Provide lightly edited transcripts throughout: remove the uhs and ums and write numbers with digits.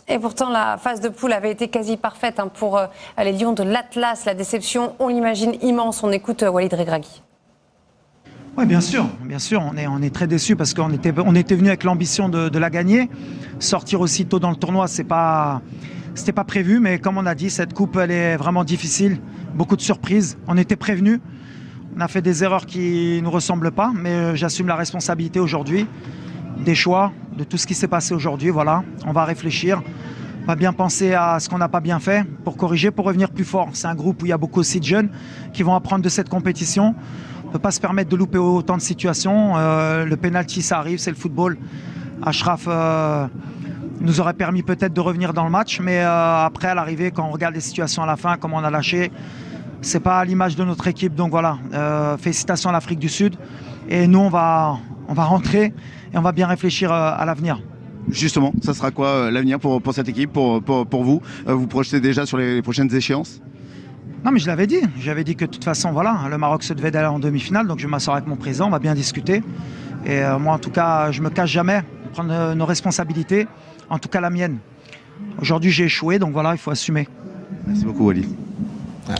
Et pourtant, la phase de poule avait été quasi parfaite pour les Lions de l'Atlas. La déception, on l'imagine, immense. On écoute Walid Regragui. Oui, bien sûr. On est très déçus parce qu'on était venu avec l'ambition de la gagner. Sortir aussitôt dans le tournoi, c'était pas prévu, mais comme on a dit, cette coupe, elle est vraiment difficile. Beaucoup de surprises. On était prévenus. On a fait des erreurs qui ne nous ressemblent pas, mais j'assume la responsabilité aujourd'hui des choix, de tout ce qui s'est passé aujourd'hui. Voilà, on va réfléchir, on va bien penser à ce qu'on n'a pas bien fait pour corriger, pour revenir plus fort. C'est un groupe où il y a beaucoup aussi de jeunes qui vont apprendre de cette compétition. On ne peut pas se permettre de louper autant de situations. Le penalty, ça arrive, c'est le football. Achraf nous aurait permis peut-être de revenir dans le match, mais après, à l'arrivée, quand on regarde les situations à la fin, comme on a lâché, c'est pas à l'image de notre équipe. Donc voilà, félicitations à l'Afrique du Sud. Et nous, on va rentrer et on va bien réfléchir à l'avenir. Justement, ça sera quoi l'avenir pour cette équipe, pour vous? Vous projetez déjà sur les prochaines échéances? Non, mais je l'avais dit. J'avais dit que de toute façon, voilà, le Maroc se devait d'aller en demi-finale. Donc je m'asseoir avec mon président, on va bien discuter. Et moi, en tout cas, je me cache jamais. Prendre nos responsabilités, en tout cas la mienne. Aujourd'hui, j'ai échoué, donc voilà, il faut assumer. Merci beaucoup, Walid.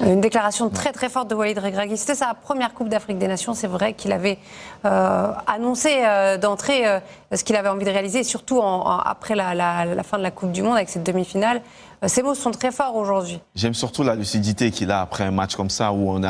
Une déclaration très très forte de Walid Regragui. C'était sa première Coupe d'Afrique des Nations. C'est vrai qu'il avait annoncé d'entrée ce qu'il avait envie de réaliser, surtout après la fin de la Coupe du Monde avec cette demi-finale. Ces mots sont très forts aujourd'hui. J'aime surtout la lucidité qu'il a après un match comme ça où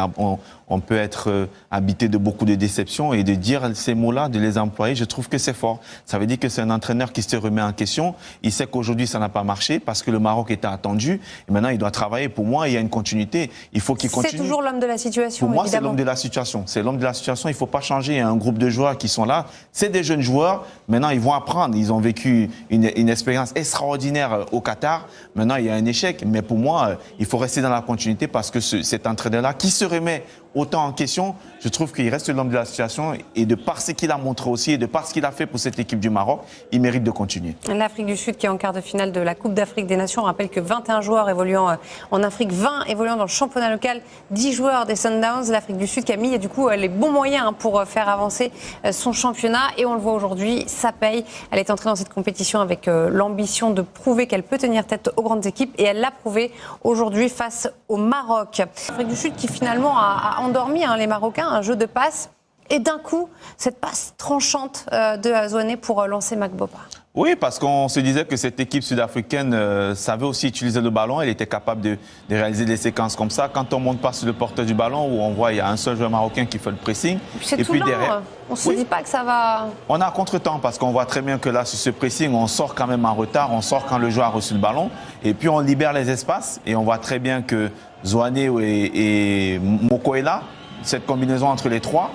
on peut être habité de beaucoup de déceptions et de dire ces mots-là, de les employer, je trouve que c'est fort. Ça veut dire que c'est un entraîneur qui se remet en question. Il sait qu'aujourd'hui, ça n'a pas marché parce que le Maroc était attendu. Et maintenant, il doit travailler. Pour moi, il y a une continuité. Il faut qu'il continue. C'est toujours l'homme de la situation, Pour moi, évidemment. c'est l'homme de la situation. C'est l'homme de la situation. Il ne faut pas changer. Il y a un groupe de joueurs qui sont là. C'est des jeunes joueurs. Maintenant, ils vont apprendre. Ils ont vécu une expérience extraordinaire au Qatar. Maintenant, il y a un échec. Mais pour moi, il faut rester dans la continuité parce que cet entraîneur-là, qui se remet autant en question, je trouve qu'il reste l'homme de la situation et de par ce qu'il a montré aussi et de par ce qu'il a fait pour cette équipe du Maroc, il mérite de continuer. L'Afrique du Sud qui est en quart de finale de la Coupe d'Afrique des Nations. On rappelle que 21 joueurs évoluant en Afrique, 20 évoluant dans le championnat local, 10 joueurs des Sundowns. L'Afrique du Sud qui a mis du coup les bons moyens pour faire avancer son championnat et on le voit aujourd'hui, ça paye. Elle est entrée dans cette compétition avec l'ambition de prouver qu'elle peut tenir tête aux grandes équipes et elle l'a prouvé aujourd'hui face au Maroc. L'Afrique du Sud qui finalement a endormi les Marocains, un jeu de passe. Et d'un coup, cette passe tranchante de Zouane pour lancer Magbopa. Oui, parce qu'on se disait que cette équipe sud-africaine savait aussi utiliser le ballon. Elle était capable de réaliser des séquences comme ça. Quand on monte pas sur le porteur du ballon, où on voit il y a un seul joueur marocain qui fait le pressing. Et puis derrière, on ne se dit pas que ça va... On a un contre-temps parce qu'on voit très bien que là, sur ce pressing, on sort quand même en retard. On sort quand le joueur a reçu le ballon. Et puis, on libère les espaces. Et on voit très bien que Zouane et Mokoena, cette combinaison entre les trois,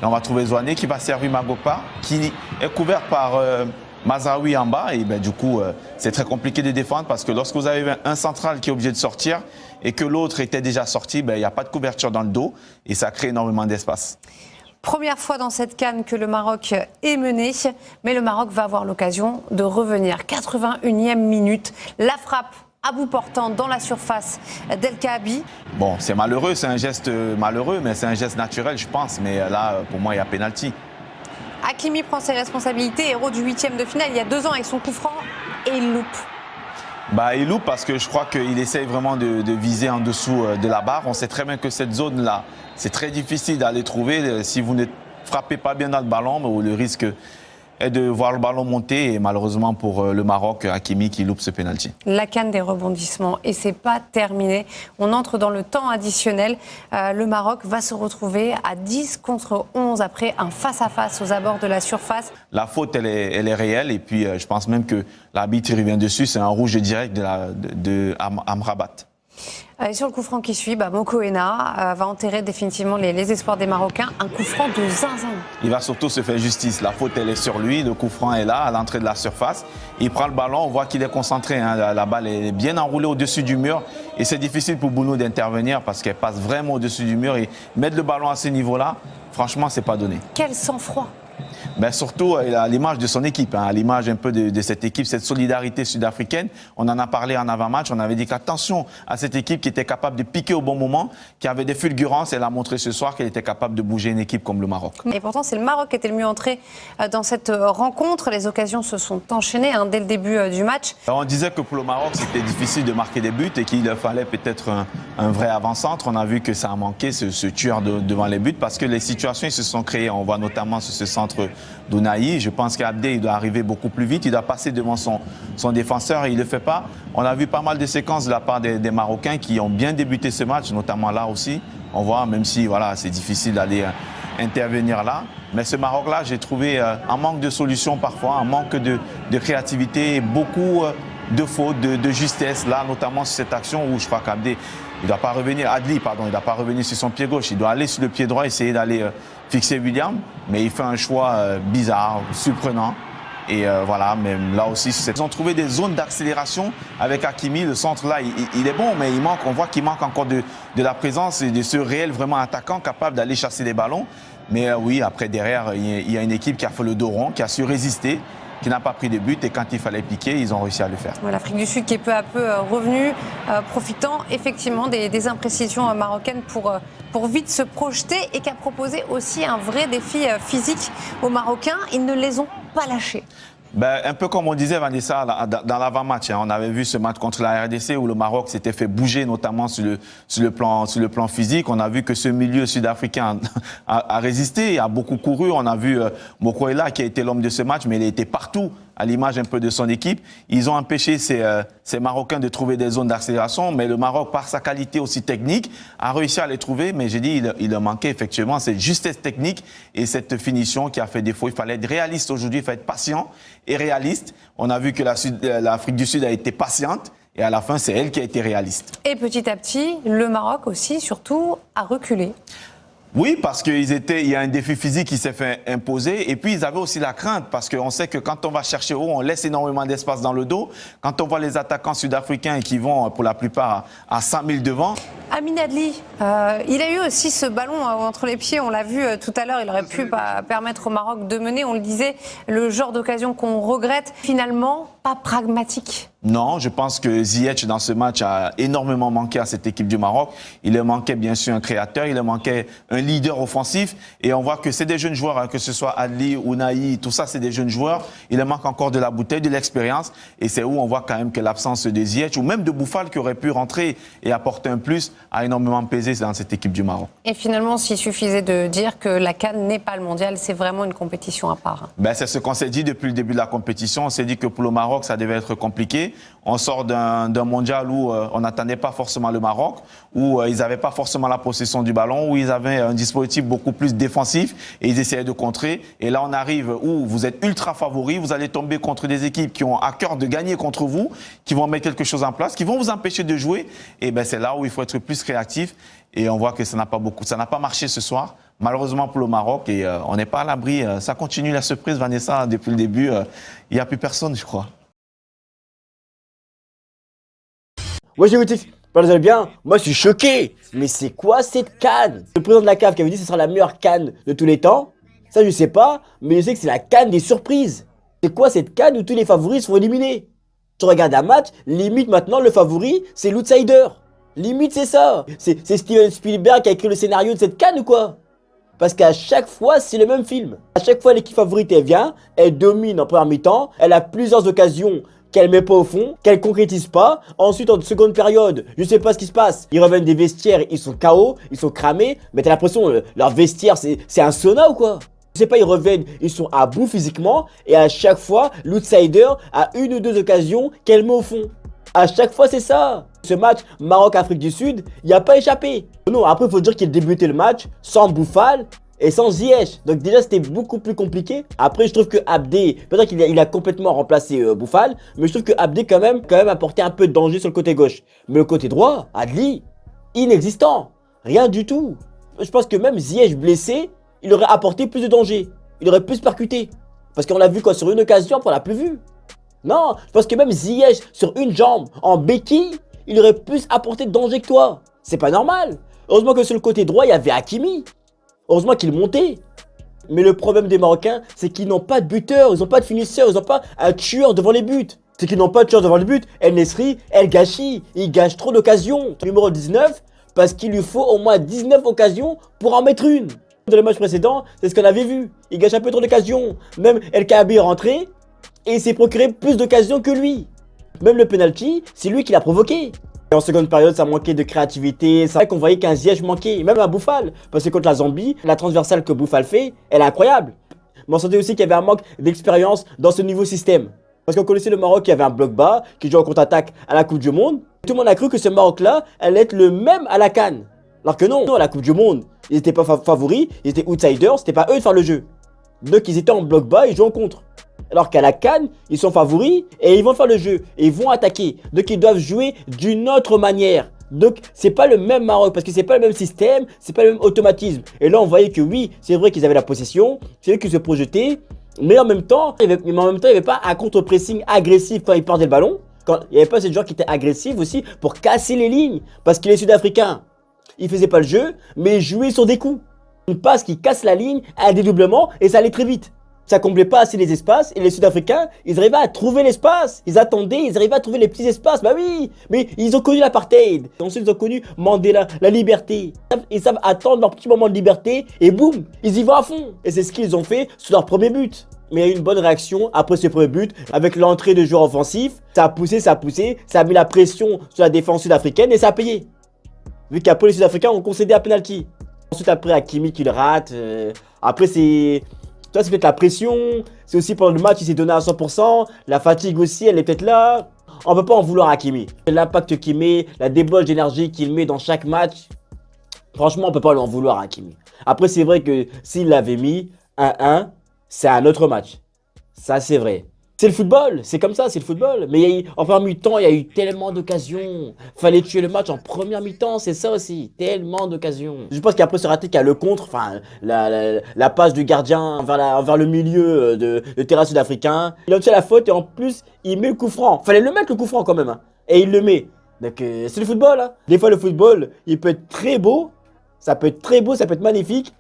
et on va trouver Zouane qui va servir Magbopa, qui est couvert par Mazraoui en bas. Et ben, du coup, c'est très compliqué de défendre parce que lorsque vous avez un central qui est obligé de sortir et que l'autre était déjà sorti, ben, il n'y a pas de couverture dans le dos et ça crée énormément d'espace. Première fois dans cette CAN que le Maroc est mené, mais le Maroc va avoir l'occasion de revenir. 81e minute, la frappe à bout portant dans la surface d'El Kaabi. Bon, c'est malheureux, c'est un geste malheureux, mais c'est un geste naturel, je pense. Mais là, pour moi, il y a pénalty. Hakimi prend ses responsabilités, héros du 8e de finale il y a 2 ans avec son coup franc, et il loupe. Bah, il loupe parce que je crois qu'il essaye vraiment de viser en dessous de la barre. On sait très bien que cette zone-là, c'est très difficile d'aller trouver. Si vous ne frappez pas bien dans le ballon, le risque est de voir le ballon monter et malheureusement pour le Maroc, Hakimi qui loupe ce pénalty. La CAN des rebondissements et c'est pas terminé. On entre dans le temps additionnel. Le Maroc va se retrouver à 10 contre 11 après un face-à-face aux abords de la surface. La faute, elle est réelle et puis je pense même que l'arbitre revient dessus. C'est un rouge direct de Amrabat. Et sur le coup franc qui suit, Mokoena va enterrer définitivement les espoirs des Marocains. Un coup franc de zinzin. Il va surtout se faire justice. La faute, elle est sur lui. Le coup franc est là, à l'entrée de la surface. Il prend le ballon, on voit qu'il est concentré. La balle est bien enroulée au-dessus du mur. Et c'est difficile pour Bounou d'intervenir parce qu'elle passe vraiment au-dessus du mur. Et mettre le ballon à ce niveau-là, franchement, c'est pas donné. Quel sang-froid! Ben surtout à l'image de son équipe, à l'image un peu de cette équipe, cette solidarité sud-africaine. On en a parlé en avant-match, on avait dit qu'attention à cette équipe qui était capable de piquer au bon moment, qui avait des fulgurances. Elle a montré ce soir qu'elle était capable de bouger une équipe comme le Maroc. Et pourtant, c'est le Maroc qui était le mieux entré dans cette rencontre. Les occasions se sont enchaînées dès le début du match. Alors, on disait que pour le Maroc, c'était difficile de marquer des buts et qu'il fallait peut-être un vrai avant-centre. On a vu que ça a manqué, ce tueur devant les buts, parce que les situations ils se sont créées. On voit notamment sur ce centre d'Ounahi. Je pense qu'Abdé, il doit arriver beaucoup plus vite. Il doit passer devant son défenseur et il ne le fait pas. On a vu pas mal de séquences de la part des Marocains qui ont bien débuté ce match, notamment là aussi. On voit, même si voilà, c'est difficile d'aller intervenir là. Mais ce Maroc-là, j'ai trouvé un manque de solutions parfois, un manque de créativité, beaucoup de fautes, de justesse. Là, notamment sur cette action où je crois qu'Abdé, il ne doit pas revenir, Adli, pardon, il ne doit pas revenir sur son pied gauche. Il doit aller sur le pied droit, essayer d'aller fixer William. Mais il fait un choix bizarre, surprenant. Et voilà, même là aussi, ils ont trouvé des zones d'accélération avec Hakimi. Le centre là, il est bon, mais on voit qu'il manque encore de la présence et de ce réel vraiment attaquant capable d'aller chasser des ballons. Mais oui, après derrière, il y a une équipe qui a fait le dos rond, qui a su résister, qui n'a pas pris de but et quand il fallait piquer, ils ont réussi à le faire. L'Afrique du Sud qui est peu à peu revenue, profitant effectivement des imprécisions marocaines pour vite se projeter et qui a proposé aussi un vrai défi physique aux Marocains. Ils ne les ont pas lâchés. Ben, un peu comme on disait, Vanessa, dans l'avant-match, on avait vu ce match contre la RDC où le Maroc s'était fait bouger, notamment sur le plan physique. On a vu que ce milieu sud-africain a résisté, a beaucoup couru. On a vu Mokoela qui a été l'homme de ce match, mais il a été partout, à l'image un peu de son équipe. Ils ont empêché ces Marocains de trouver des zones d'accélération, mais le Maroc, par sa qualité aussi technique, a réussi à les trouver. Mais j'ai dit, il leur manquait effectivement cette justesse technique et cette finition qui a fait défaut. Il fallait être réaliste aujourd'hui, il fallait être patient et réaliste. On a vu que l'Afrique du Sud a été patiente et à la fin, c'est elle qui a été réaliste. Et petit à petit, le Maroc aussi, surtout, a reculé. Oui, parce qu'il y a un défi physique qui s'est fait imposer. Et puis, ils avaient aussi la crainte, parce qu'on sait que quand on va chercher haut, on laisse énormément d'espace dans le dos. Quand on voit les attaquants sud-africains qui vont, pour la plupart, à 100 000 devant. Amin Adli, il a eu aussi ce ballon entre les pieds. On l'a vu tout à l'heure, il aurait pu permettre au Maroc de mener. On le disait, le genre d'occasion qu'on regrette. Finalement, pas pragmatique. Non, je pense que Ziyech, dans ce match, a énormément manqué à cette équipe du Maroc. Il leur manquait bien sûr un créateur, il leur manquait un leader offensif. Et on voit que c'est des jeunes joueurs, que ce soit Adli, Ounahi, tout ça, c'est des jeunes joueurs. Il leur manque encore de la bouteille, de l'expérience. Et c'est où on voit quand même que l'absence de Ziyech, ou même de Boufal, qui aurait pu rentrer et apporter un plus, a énormément pesé dans cette équipe du Maroc. Et finalement, s'il suffisait de dire que la CAN n'est pas le mondial, c'est vraiment une compétition à part. Ben, c'est ce qu'on s'est dit depuis le début de la compétition. On s'est dit que pour le Maroc, ça devait être compliqué. On sort d'un mondial où on n'attendait pas forcément le Maroc, où ils n'avaient pas forcément la possession du ballon, où ils avaient un dispositif beaucoup plus défensif et ils essayaient de contrer. Et là, on arrive où vous êtes ultra favoris, vous allez tomber contre des équipes qui ont à cœur de gagner contre vous, qui vont mettre quelque chose en place, qui vont vous empêcher de jouer. Et ben, c'est là où il faut être plus créatif. Et on voit que ça n'a pas marché ce soir, malheureusement pour le Maroc. Et on n'est pas à l'abri. Ça continue la surprise, Vanessa, depuis le début. Il n'y a plus personne, je crois. Moi j'ai écouté, vous allez bien? Moi je suis choqué. Mais c'est quoi cette CAN? Le président de la CAF qui avait dit que ce sera la meilleure CAN de tous les temps. Ça je sais pas, mais je sais que c'est la CAN des surprises. C'est quoi cette CAN où tous les favoris sont éliminés? Tu regardes un match, limite maintenant le favori c'est l'outsider. Limite c'est ça. C'est Steven Spielberg qui a écrit le scénario de cette CAN ou quoi? Parce qu'à chaque fois, c'est le même film. À chaque fois, l'équipe favorite, elle vient, elle domine en première mi-temps, elle a plusieurs occasions qu'elle met pas au fond, qu'elle concrétise pas. Ensuite, en seconde période, je sais pas ce qui se passe. Ils reviennent des vestiaires, ils sont KO, ils sont cramés. Mais t'as l'impression, leur vestiaire, c'est un sauna ou quoi? Je sais pas, ils reviennent, ils sont à bout physiquement. Et à chaque fois, l'outsider a une ou deux occasions qu'elle met au fond. À chaque fois, c'est ça. Ce match Maroc-Afrique du Sud, il n'y a pas échappé. Non, après, il faut dire qu'il débutait le match sans Boufal et sans Ziyech. Donc déjà, c'était beaucoup plus compliqué. Après, je trouve que Abdé, peut-être qu'il a complètement remplacé Boufal, mais je trouve que Abdé, quand même, apporté un peu de danger sur le côté gauche. Mais le côté droit, Adli, inexistant. Rien du tout. Je pense que même Ziyech blessé, il aurait apporté plus de danger. Il aurait plus percuté. Parce qu'on l'a vu quoi, sur une occasion, on l'a plus vu. Non, je pense que même Ziyech, sur une jambe, en béquille, il aurait plus apporté de danger que toi. C'est pas normal. Heureusement que sur le côté droit, il y avait Hakimi. Heureusement qu'il montait. Mais le problème des Marocains, c'est qu'ils n'ont pas de buteur, ils n'ont pas de finisseur, ils n'ont pas un tueur devant les buts. C'est qu'ils n'ont pas de tueur devant les buts. El Nesri, El Ghachi, il gâche trop d'occasions. Numéro 19, parce qu'il lui faut au moins 19 occasions pour en mettre une. Dans les matchs précédents, c'est ce qu'on avait vu. Il gâche un peu trop d'occasions. Même El Kaabi est rentré et il s'est procuré plus d'occasions que lui. Même le penalty, c'est lui qui l'a provoqué. Et en seconde période, ça manquait de créativité. C'est vrai qu'on voyait qu'un Ziyech manquait, même un Boufal. Parce que contre la Zambie, la transversale que Boufal fait, elle est incroyable. Mais on sentait aussi qu'il y avait un manque d'expérience dans ce nouveau système. Parce qu'on connaissait le Maroc qui avait un bloc bas, qui jouait en contre-attaque à la Coupe du Monde. Tout le monde a cru que ce Maroc-là allait être le même à la CAN. Alors que non, à la Coupe du Monde, ils n'étaient pas favoris, ils étaient outsiders, c'était pas eux de faire le jeu. Donc ils étaient en bloc bas, ils jouaient en contre. Alors qu'à la CAN, ils sont favoris et ils vont faire le jeu et ils vont attaquer. Donc ils doivent jouer d'une autre manière. Donc c'est pas le même Maroc parce que c'est pas le même système, c'est pas le même automatisme. Et là on voyait que oui, c'est vrai qu'ils avaient la possession, c'est vrai qu'ils se projetaient, mais en même temps, il n'y avait pas un contre-pressing agressif quand ils perdaient le ballon. Quand il n'y avait pas ces joueurs qui étaient agressifs aussi pour casser les lignes. Parce que les Sud-Africains, ils faisaient pas le jeu, mais ils jouaient sur des coups. Une passe qui casse la ligne, un dédoublement et ça allait très vite. Ça comblait pas assez les espaces et les Sud-Africains, ils arrivaient à trouver l'espace. Ils attendaient, ils arrivaient à trouver les petits espaces. Bah oui, mais ils ont connu l'apartheid. Ensuite, ils ont connu Mandela, la liberté. Ils savent attendre leur petit moment de liberté et boum, ils y vont à fond. Et c'est ce qu'ils ont fait sur leur premier but. Mais il y a eu une bonne réaction après ce premier but avec l'entrée de joueurs offensifs. Ça a poussé, ça a mis la pression sur la défense sud-africaine et ça a payé. Vu qu'après les Sud-Africains ont concédé un penalty. Ensuite après Hakimi qui le rate. Après c'est peut-être la pression. C'est aussi pendant le match il s'est donné à 100%. La fatigue aussi elle est peut-être là. On ne peut pas en vouloir à Hakimi. L'impact qu'il met, la débauche d'énergie qu'il met dans chaque match. Franchement on ne peut pas lui en vouloir à Hakimi. Après c'est vrai que s'il l'avait mis 1-1, c'est un autre match. Ça c'est vrai. C'est le football, c'est comme ça, c'est le football. Mais en première mi-temps, il y a eu tellement d'occasions. Fallait tuer le match en première mi-temps, c'est ça aussi. Tellement d'occasions. Je pense qu'après ce raté qu'il y a le contre, enfin, la passe du gardien vers le milieu de terrain sud-africain. Il a fait la faute et en plus, il met le coup franc. Fallait le mettre le coup franc quand même. Hein. Et il le met. Donc c'est le football. Hein. Des fois, le football, il peut être très beau. Ça peut être très beau, ça peut être magnifique.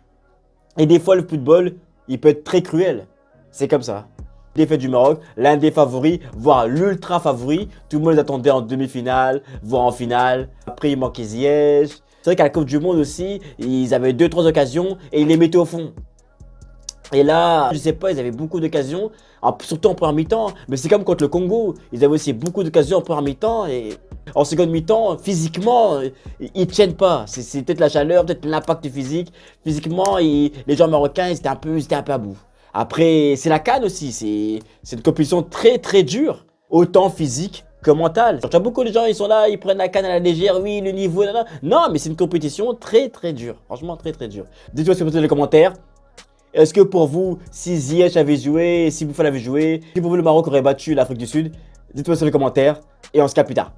Et des fois, le football, il peut être très cruel. C'est comme ça. Défaite du Maroc, l'un des favoris, voire l'ultra favori. Tout le monde les attendait en demi-finale, voire en finale. Après, il manquait Ziyech. C'est vrai qu'à la Coupe du Monde aussi, ils avaient 2-3 occasions et ils les mettaient au fond. Et là, je sais pas, ils avaient beaucoup d'occasions, surtout en première mi-temps. Mais c'est comme contre le Congo, ils avaient aussi beaucoup d'occasions en première mi-temps. Et en seconde mi-temps, physiquement, ils tiennent pas. C'est peut-être la chaleur, peut-être l'impact physique. Physiquement, les joueurs marocains, ils étaient un peu à bout. Après, c'est la CAN aussi, c'est une compétition très très dure, autant physique que mentale. Tu vois, beaucoup de gens, ils sont là, ils prennent la CAN à la légère, oui, le niveau, non, mais c'est une compétition très très dure, franchement très très dure. Dites-moi ce que vous pensez dans les commentaires. Est-ce que pour vous, si Ziyech avait joué, si Boufal avait joué, si pour vous le Maroc aurait battu l'Afrique du Sud, dites-moi sur les commentaires et on se capte plus tard.